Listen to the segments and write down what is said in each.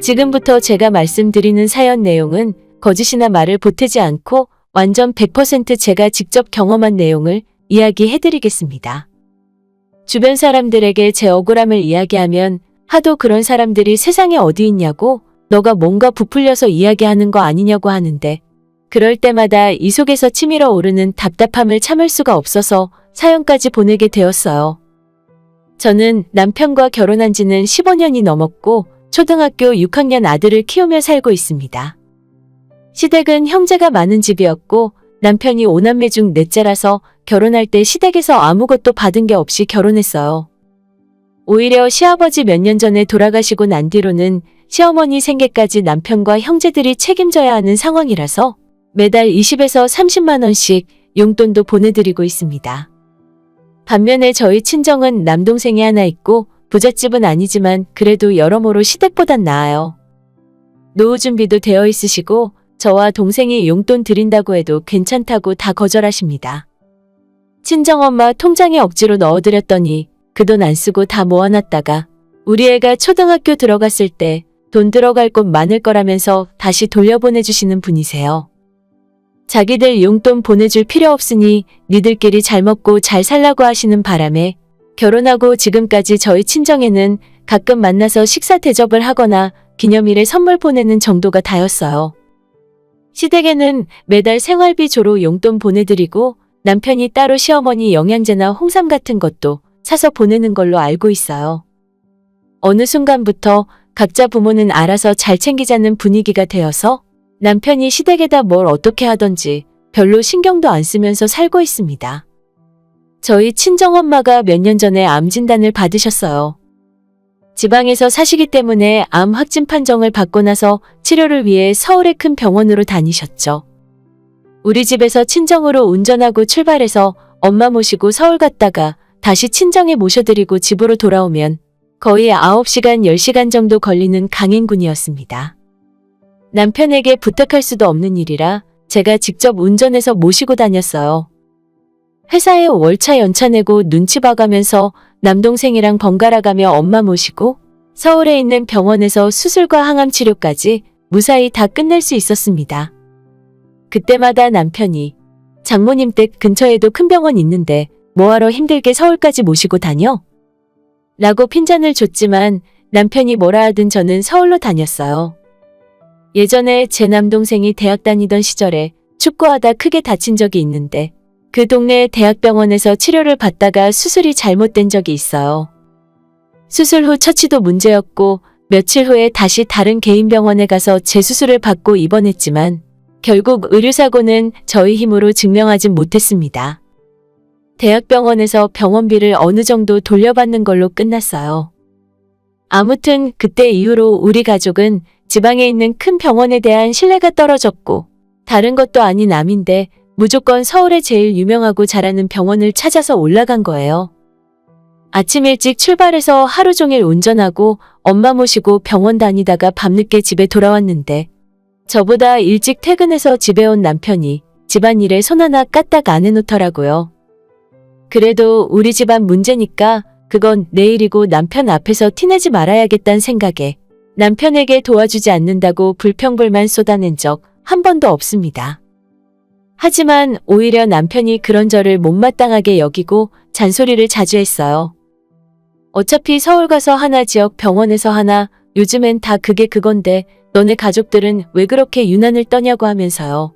지금부터 제가 말씀드리는 사연 내용은 거짓이나 말을 보태지 않고 완전 100% 제가 직접 경험한 내용을 이야기해드리겠습니다. 주변 사람들에게 제 억울함을 이야기하면 하도 그런 사람들이 세상에 어디 있냐고 너가 뭔가 부풀려서 이야기하는 거 아니냐고 하는데 그럴 때마다 이 속에서 치밀어 오르는 답답함을 참을 수가 없어서 사연까지 보내게 되었어요. 저는 남편과 결혼한 지는 15년이 넘었고 초등학교 6학년 아들을 키우며 살고 있습니다. 시댁은 형제가 많은 집이었고 남편이 5남매 중 넷째라서 결혼할 때 시댁에서 아무것도 받은 게 없이 결혼했어요. 오히려 시아버지 몇 년 전에 돌아가시고 난 뒤로는 시어머니 생계까지 남편과 형제들이 책임져야 하는 상황이라서 매달 20에서 30만 원씩 용돈도 보내드리고 있습니다. 반면에 저희 친정은 남동생이 하나 있고 부잣집은 아니지만 그래도 여러모로 시댁보단 나아요. 노후 준비도 되어 있으시고 저와 동생이 용돈 드린다고 해도 괜찮다고 다 거절하십니다. 친정엄마 통장에 억지로 넣어드렸더니 그 돈 안 쓰고 다 모아놨다가 우리 애가 초등학교 들어갔을 때 돈 들어갈 곳 많을 거라면서 다시 돌려보내주시는 분이세요. 자기들 용돈 보내줄 필요 없으니 니들끼리 잘 먹고 잘 살라고 하시는 바람에 결혼하고 지금까지 저희 친정에는 가끔 만나서 식사 대접을 하거나 기념일에 선물 보내는 정도가 다였어요. 시댁에는 매달 생활비 조로 용돈 보내드리고 남편이 따로 시어머니 영양제나 홍삼 같은 것도 사서 보내는 걸로 알고 있어요. 어느 순간부터 각자 부모는 알아서 잘 챙기자는 분위기가 되어서 남편이 시댁에다 뭘 어떻게 하던지 별로 신경도 안 쓰면서 살고 있습니다. 저희 친정엄마가 몇 년 전에 암 진단을 받으셨어요. 지방에서 사시기 때문에 암 확진 판정을 받고 나서 치료를 위해 서울의 큰 병원으로 다니셨죠. 우리 집에서 친정으로 운전하고 출발해서 엄마 모시고 서울 갔다가 다시 친정에 모셔드리고 집으로 돌아오면 거의 9시간, 10시간 정도 걸리는 강행군이었습니다. 남편에게 부탁할 수도 없는 일이라 제가 직접 운전해서 모시고 다녔어요. 회사에 월차 연차 내고 눈치 봐가면서 남동생이랑 번갈아 가며 엄마 모시고 서울에 있는 병원에서 수술과 항암 치료까지 무사히 다 끝낼 수 있었습니다. 그때마다 남편이 장모님 댁 근처에도 큰 병원 있는데 뭐하러 힘들게 서울까지 모시고 다녀? 라고 핀잔을 줬지만 남편이 뭐라 하든 저는 서울로 다녔어요. 예전에 제 남동생이 대학 다니던 시절에 축구하다 크게 다친 적이 있는데 그 동네 대학병원에서 치료를 받다가 수술이 잘못된 적이 있어요. 수술 후 처치도 문제였고 며칠 후에 다시 다른 개인 병원에 가서 재수술을 받고 입원했지만 결국 의료사고는 저희 힘으로 증명하진 못했습니다. 대학병원에서 병원비를 어느 정도 돌려받는 걸로 끝났어요. 아무튼 그때 이후로 우리 가족은 지방에 있는 큰 병원에 대한 신뢰가 떨어졌고 다른 것도 아닌 암인데 무조건 서울에 제일 유명하고 잘하는 병원을 찾아서 올라간 거예요. 아침 일찍 출발해서 하루 종일 운전하고 엄마 모시고 병원 다니다가 밤늦게 집에 돌아왔는데 저보다 일찍 퇴근해서 집에 온 남편이 집안일에 손 하나 까딱 안 해놓더라고요. 그래도 우리 집안 문제니까 그건 내일이고 남편 앞에서 티내지 말아야겠다는 생각에 남편에게 도와주지 않는다고 불평불만 쏟아낸 적 한 번도 없습니다. 하지만 오히려 남편이 그런 저를 못마땅하게 여기고 잔소리를 자주 했어요. 어차피 서울 가서 하나 지역 병원에서 하나 요즘엔 다 그게 그건데 너네 가족들은 왜 그렇게 유난을 떠냐고 하면서요.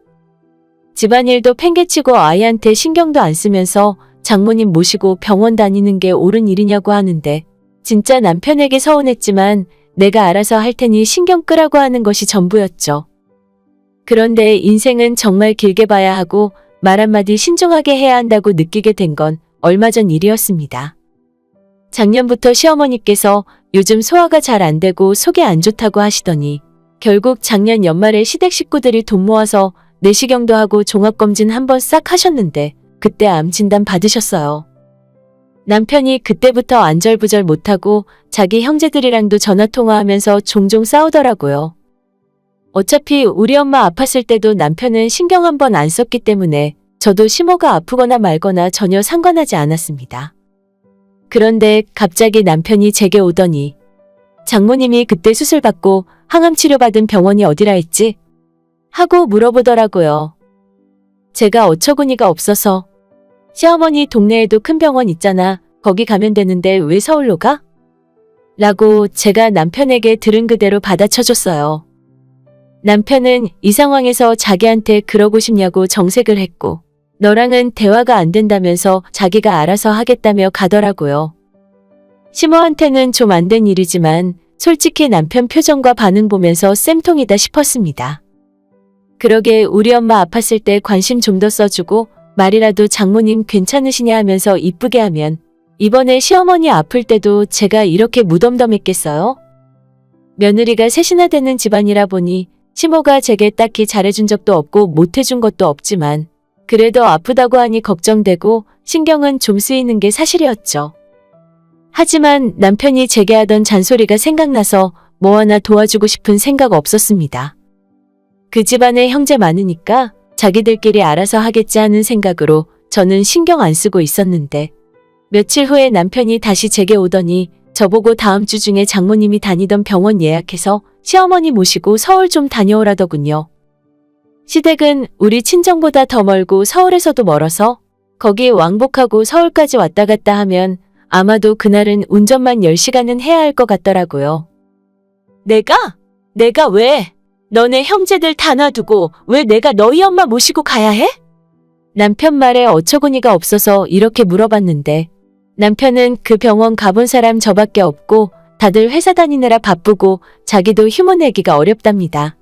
집안일도 팽개치고 아이한테 신경도 안 쓰면서 장모님 모시고 병원 다니는 게 옳은 일이냐고 하는데 진짜 남편에게 서운했지만 내가 알아서 할 테니 신경 끄라고 하는 것이 전부였죠. 그런데 인생은 정말 길게 봐야 하고 말 한마디 신중하게 해야 한다고 느끼게 된 건 얼마 전 일이었습니다. 작년부터 시어머니께서 요즘 소화가 잘 안 되고 속이 안 좋다고 하시더니 결국 작년 연말에 시댁 식구들이 돈 모아서 내시경도 하고 종합검진 한번 싹 하셨는데 그때 암 진단 받으셨어요. 남편이 그때부터 안절부절 못하고 자기 형제들이랑도 전화통화하면서 종종 싸우더라고요. 어차피 우리 엄마 아팠을 때도 남편은 신경 한 번 안 썼기 때문에 저도 시모가 아프거나 말거나 전혀 상관하지 않았습니다. 그런데 갑자기 남편이 제게 오더니 장모님이 그때 수술받고 항암 치료받은 병원이 어디라 했지? 하고 물어보더라고요. 제가 어처구니가 없어서 시어머니 동네에도 큰 병원 있잖아. 거기 가면 되는데 왜 서울로 가? 라고 제가 남편에게 들은 그대로 받아쳐줬어요. 남편은 이 상황에서 자기한테 그러고 싶냐고 정색을 했고 너랑은 대화가 안 된다면서 자기가 알아서 하겠다며 가더라고요. 시모한테는 좀 안 된 일이지만 솔직히 남편 표정과 반응 보면서 쌤통이다 싶었습니다. 그러게 우리 엄마 아팠을 때 관심 좀 더 써주고 말이라도 장모님 괜찮으시냐 하면서 이쁘게 하면 이번에 시어머니 아플 때도 제가 이렇게 무덤덤했겠어요? 며느리가 셋이나 되는 집안이라 보니 시모가 제게 딱히 잘해준 적도 없고 못해준 것도 없지만 그래도 아프다고 하니 걱정되고 신경은 좀 쓰이는 게 사실이었죠. 하지만 남편이 제게 하던 잔소리가 생각나서 뭐 하나 도와주고 싶은 생각 없었습니다. 그 집안에 형제 많으니까 자기들끼리 알아서 하겠지 하는 생각으로 저는 신경 안 쓰고 있었는데 며칠 후에 남편이 다시 제게 오더니 저보고 다음 주 중에 장모님이 다니던 병원 예약해서 시어머니 모시고 서울 좀 다녀오라더군요. 시댁은 우리 친정보다 더 멀고 서울에서도 멀어서 거기 왕복하고 서울까지 왔다 갔다 하면 아마도 그날은 운전만 10시간은 해야 할 것 같더라고요. 내가 왜? 너네 형제들 다 놔두고 왜 내가 너희 엄마 모시고 가야 해? 남편 말에 어처구니가 없어서 이렇게 물어봤는데 남편은 그 병원 가본 사람 저밖에 없고 다들 회사 다니느라 바쁘고 자기도 휴무 내기가 어렵답니다.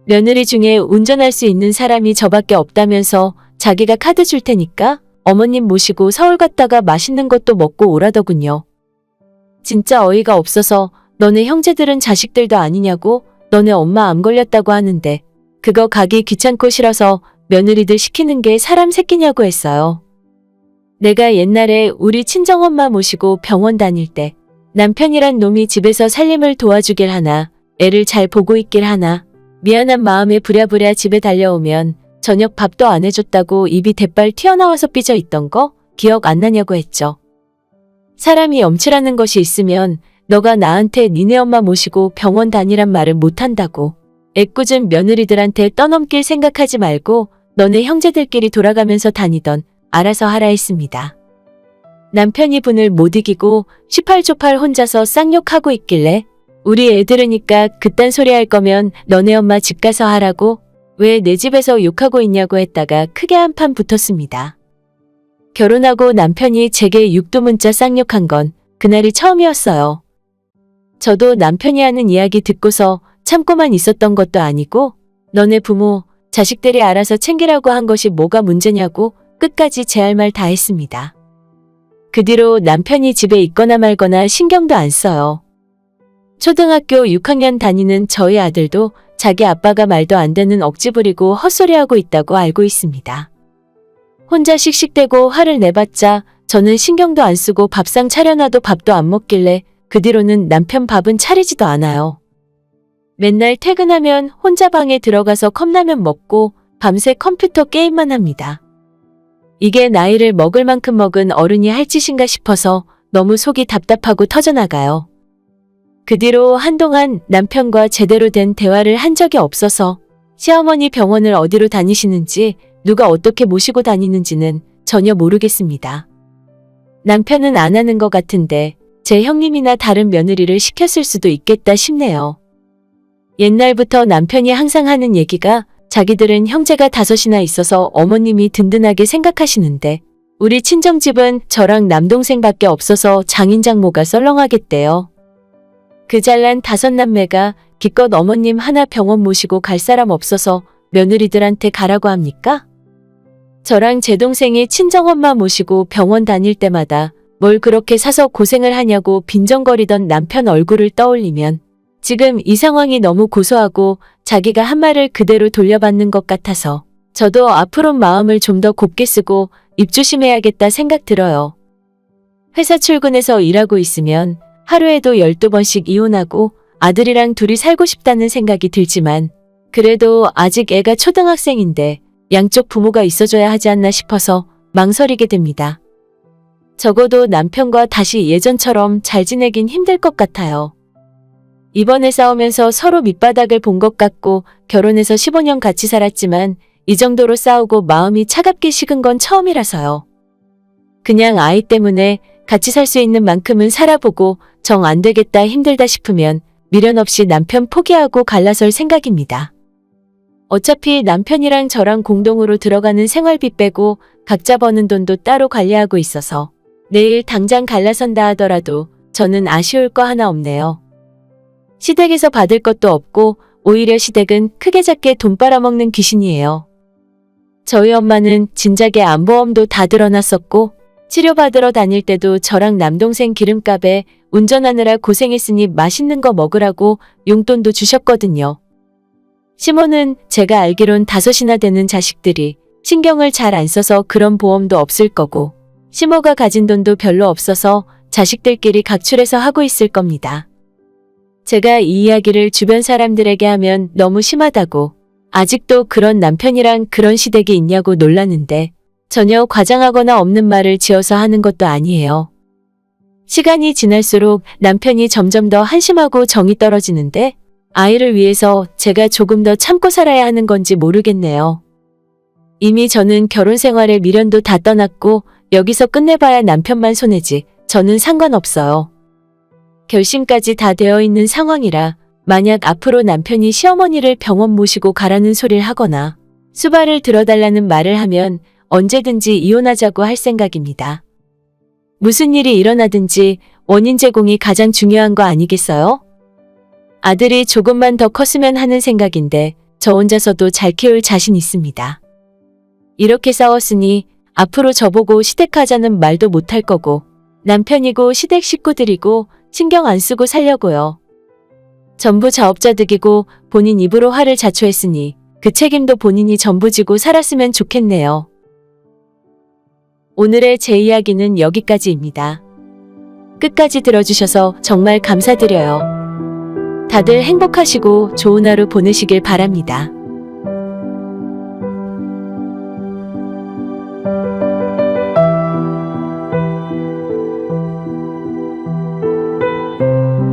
며느리 중에 운전할 수 있는 사람이 저밖에 없다면서 자기가 카드 줄 테니까 어머님 모시고 서울 갔다가 맛있는 것도 먹고 오라더군요. 진짜 어이가 없어서 너네 형제들은 자식들도 아니냐고 너네 엄마 암 걸렸다고 하는데 그거 가기 귀찮고 싫어서 며느리들 시키는 게 사람 새끼냐고 했어요. 내가 옛날에 우리 친정엄마 모시고 병원 다닐 때 남편이란 놈이 집에서 살림을 도와주길 하나 애를 잘 보고 있길 하나 미안한 마음에 부랴부랴 집에 달려오면 저녁 밥도 안 해줬다고 입이 대빨 튀어나와서 삐져 있던 거 기억 안 나냐고 했죠. 사람이 엄칠하는 것이 있으면 너가 나한테 니네 엄마 모시고 병원 다니란 말을 못한다고 애꿎은 며느리들한테 떠넘길 생각하지 말고 너네 형제들끼리 돌아가면서 다니던 알아서 하라 했습니다. 남편이 분을 못 이기고 18조팔 혼자서 쌍욕하고 있길래 우리 애 들으니까 그딴 소리 할 거면 너네 엄마 집 가서 하라고 왜 내 집에서 욕하고 있냐고 했다가 크게 한판 붙었습니다. 결혼하고 남편이 제게 육두문자 쌍욕한 건 그날이 처음이었어요. 저도 남편이 하는 이야기 듣고서 참고만 있었던 것도 아니고 너네 부모, 자식들이 알아서 챙기라고 한 것이 뭐가 문제냐고 끝까지 제 할 말 다 했습니다. 그 뒤로 남편이 집에 있거나 말거나 신경도 안 써요. 초등학교 6학년 다니는 저희 아들도 자기 아빠가 말도 안 되는 억지 부리고 헛소리하고 있다고 알고 있습니다. 혼자 씩씩대고 화를 내봤자 저는 신경도 안 쓰고 밥상 차려놔도 밥도 안 먹길래 그 뒤로는 남편 밥은 차리지도 않아요. 맨날 퇴근하면 혼자 방에 들어가서 컵라면 먹고 밤새 컴퓨터 게임만 합니다. 이게 나이를 먹을 만큼 먹은 어른이 할 짓인가 싶어서 너무 속이 답답하고 터져나가요. 그 뒤로 한동안 남편과 제대로 된 대화를 한 적이 없어서 시어머니 병원을 어디로 다니시는지 누가 어떻게 모시고 다니는지는 전혀 모르겠습니다. 남편은 안 하는 것 같은데 제 형님이나 다른 며느리를 시켰을 수도 있겠다 싶네요. 옛날부터 남편이 항상 하는 얘기가 자기들은 형제가 5이나 있어서 어머님이 든든하게 생각하시는데 우리 친정집은 저랑 남동생밖에 없어서 장인장모가 썰렁하겠대요. 그 잘난 5남매가 기껏 어머님 하나 병원 모시고 갈 사람 없어서 며느리들한테 가라고 합니까? 저랑 제 동생이 친정엄마 모시고 병원 다닐 때마다 뭘 그렇게 사서 고생을 하냐고 빈정거리던 남편 얼굴을 떠올리면 지금 이 상황이 너무 고소하고 자기가 한 말을 그대로 돌려받는 것 같아서 저도 앞으로 마음을 좀 더 곱게 쓰고 입조심해야겠다 생각 들어요. 회사 출근해서 일하고 있으면 하루에도 12번씩 이혼하고 아들이랑 둘이 살고 싶다는 생각이 들지만 그래도 아직 애가 초등학생인데 양쪽 부모가 있어줘야 하지 않나 싶어서 망설이게 됩니다. 적어도 남편과 다시 예전처럼 잘 지내긴 힘들 것 같아요. 이번에 싸우면서 서로 밑바닥을 본 것 같고 결혼해서 15년 같이 살았지만 이 정도로 싸우고 마음이 차갑게 식은 건 처음이라서요. 그냥 아이 때문에 같이 살 수 있는 만큼은 살아보고 정 안 되겠다 힘들다 싶으면 미련 없이 남편 포기하고 갈라설 생각입니다. 어차피 남편이랑 저랑 공동으로 들어가는 생활비 빼고 각자 버는 돈도 따로 관리하고 있어서 내일 당장 갈라선다 하더라도 저는 아쉬울 거 하나 없네요. 시댁에서 받을 것도 없고 오히려 시댁은 크게 작게 돈 빨아먹는 귀신이에요. 저희 엄마는 진작에 암보험도 다 들어놨었고 치료받으러 다닐 때도 저랑 남동생 기름값에 운전하느라 고생했으니 맛있는 거 먹으라고 용돈도 주셨거든요. 시모는 제가 알기론 5이나 되는 자식들이 신경을 잘 안 써서 그런 보험도 없을 거고 시모가 가진 돈도 별로 없어서 자식들끼리 각출해서 하고 있을 겁니다. 제가 이 이야기를 주변 사람들에게 하면 너무 심하다고 아직도 그런 남편이랑 그런 시댁이 있냐고 놀라는데 전혀 과장하거나 없는 말을 지어서 하는 것도 아니에요. 시간이 지날수록 남편이 점점 더 한심하고 정이 떨어지는데 아이를 위해서 제가 조금 더 참고 살아야 하는 건지 모르겠네요. 이미 저는 결혼 생활에 미련도 다 떠났고 여기서 끝내봐야 남편만 손해지 저는 상관없어요. 결심까지 다 되어 있는 상황이라 만약 앞으로 남편이 시어머니를 병원 모시고 가라는 소리를 하거나 수발을 들어달라는 말을 하면 언제든지 이혼하자고 할 생각입니다. 무슨 일이 일어나든지 원인 제공이 가장 중요한 거 아니겠어요? 아들이 조금만 더 컸으면 하는 생각인데 저 혼자서도 잘 키울 자신 있습니다. 이렇게 싸웠으니 앞으로 저보고 시댁하자는 말도 못할 거고 남편이고 시댁 식구들이고 신경 안 쓰고 살려고요. 전부 자업자득이고 본인 입으로 화를 자초했으니 그 책임도 본인이 전부 지고 살았으면 좋겠네요. 오늘의 제 이야기는 여기까지입니다. 끝까지 들어주셔서 정말 감사드려요. 다들 행복하시고 좋은 하루 보내시길 바랍니다.